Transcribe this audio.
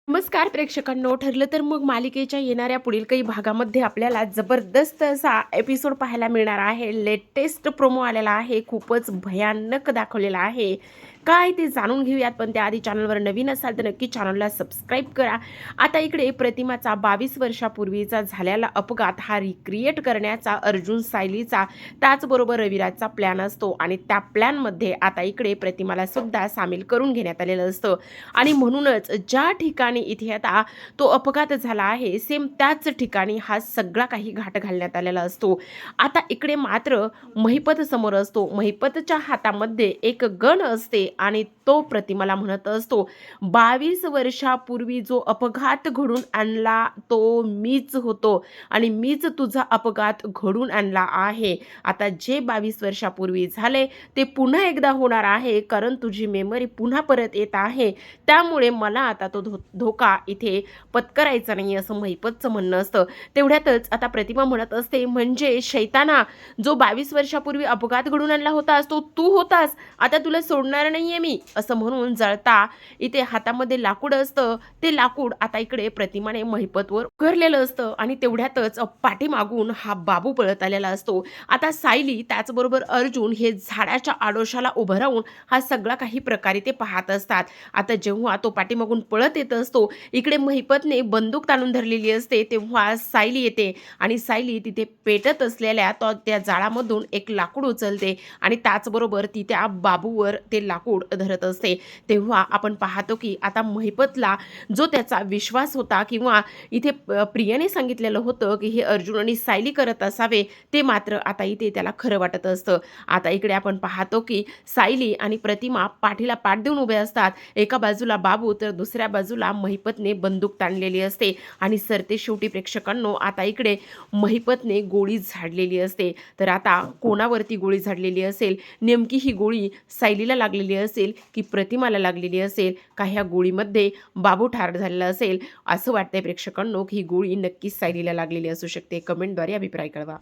नमस्कार प्रेक्षकांनो, ठरलं तर मग मालिकेच्या येणाऱ्या पुढील काही भागामध्ये आपल्याला जबरदस्त असा एपिसोड पाहायला मिळणार आहे. लेटेस्ट प्रोमो आलेला आहे, खूपच भयानक दाखवलेला आहे. काय ते जाणून घेऊयात, पण त्याआधी चॅनलवर नवीन असाल तर नक्की चॅनलला सबस्क्राईब करा. आता इकडे प्रतिमाचा 22 वर्षापूर्वीचा झालेला अपघात हा रिक्रिएट करण्याचा अर्जुन सायलीचा त्याचबरोबर रविराजचा प्लॅन असतो आणि त्या प्लॅनमध्ये आता इकडे प्रतिमाला सुद्धा सामील करून घेण्यात आलेलं असतं आणि म्हणूनच ज्या ठिकाणी इथे आता तो अपघात झाला आहे, सेम त्याच ठिकाणी हा सगळा काही घाट घालण्यात आलेला असतो. आता इकडे मात्र महिपत समोर असतो. महिपतच्या हातामध्ये एक गन असते आणि तो प्रतिमाला म्हणत असतो, 22 वर्षापूर्वी जो अपघात घडून आणला तो मीच होतो आणि मीच तुझा अपघात घडून आणला आहे. आता जे 22 वर्षापूर्वी झाले ते पुन्हा एकदा होणार आहे, कारण तुझी मेमरी पुन्हा परत येत आहे. त्यामुळे मला आता तो धोका इथे पत्करायचा नाही, असं महिपतचं म्हणणं असतं. तेवढ्यातच आता प्रतिमा म्हणत असते, म्हणजे शैताना, जो 22 वर्षापूर्वी अपघात घडून आणला होतास तो तू होतास, आता तुला सोडणार नाहीये मी, असं म्हणून जळता इथे हातामध्ये लाकूड असतं. ते लाकूड आता इकडे प्रतिमाने महिपतवर उघडलेलं असतं आणि तेवढ्यातच पाठीमागून हा बाबू पळत आलेला असतो. आता सायली त्याचबरोबर अर्जुन हे झाडाच्या आडोशाला उभं राहून हा सगळा काही प्रकारे ते पाहत असतात. आता जेव्हा तो पाठीमागून पळत येत असतो, इकडे महिपतने बंदूक ताणून धरलेली असते, तेव्हा सायली येते आणि सायली तिथे पेटत असलेल्या त्या जाळामधून एक लाकूड उचलते आणि त्याचबरोबर ती त्या बाबूवर ते लाकूड धरत असते. तेव्हा आपण पाहतो की आता महिपतला जो त्याचा विश्वास होता किंवा इथे प्रियाने सांगितलेलं होतं की हे अर्जुन आणि सायली करत असावे, ते मात्र आता इथे त्याला खरं वाटत असतं. आता इकडे आपण पाहतो की सायली आणि प्रतिमा पाठीला पाठ देऊन उभे असतात. एका बाजूला बाबू तर दुसऱ्या बाजूला महिपतने बंदूक ताणलेली असते आणि सरते शेवटी प्रेक्षकांनो, आता इकडे महिपतने गोळी झाडलेली असते. तर आता कोणावरती गोळी झाडलेली असेल, नेमकी ही गोळी सायलीला लागलेली असेल की प्रतिमाला लागलेली असेल, का ह्या गोळीमध्ये बाबू ठार झालेला असेल, असं वाटतंय प्रेक्षकांनो की ही गोळी नक्कीच सायलीला लागलेली असू शकते. कमेंटद्वारे अभिप्राय कळवा.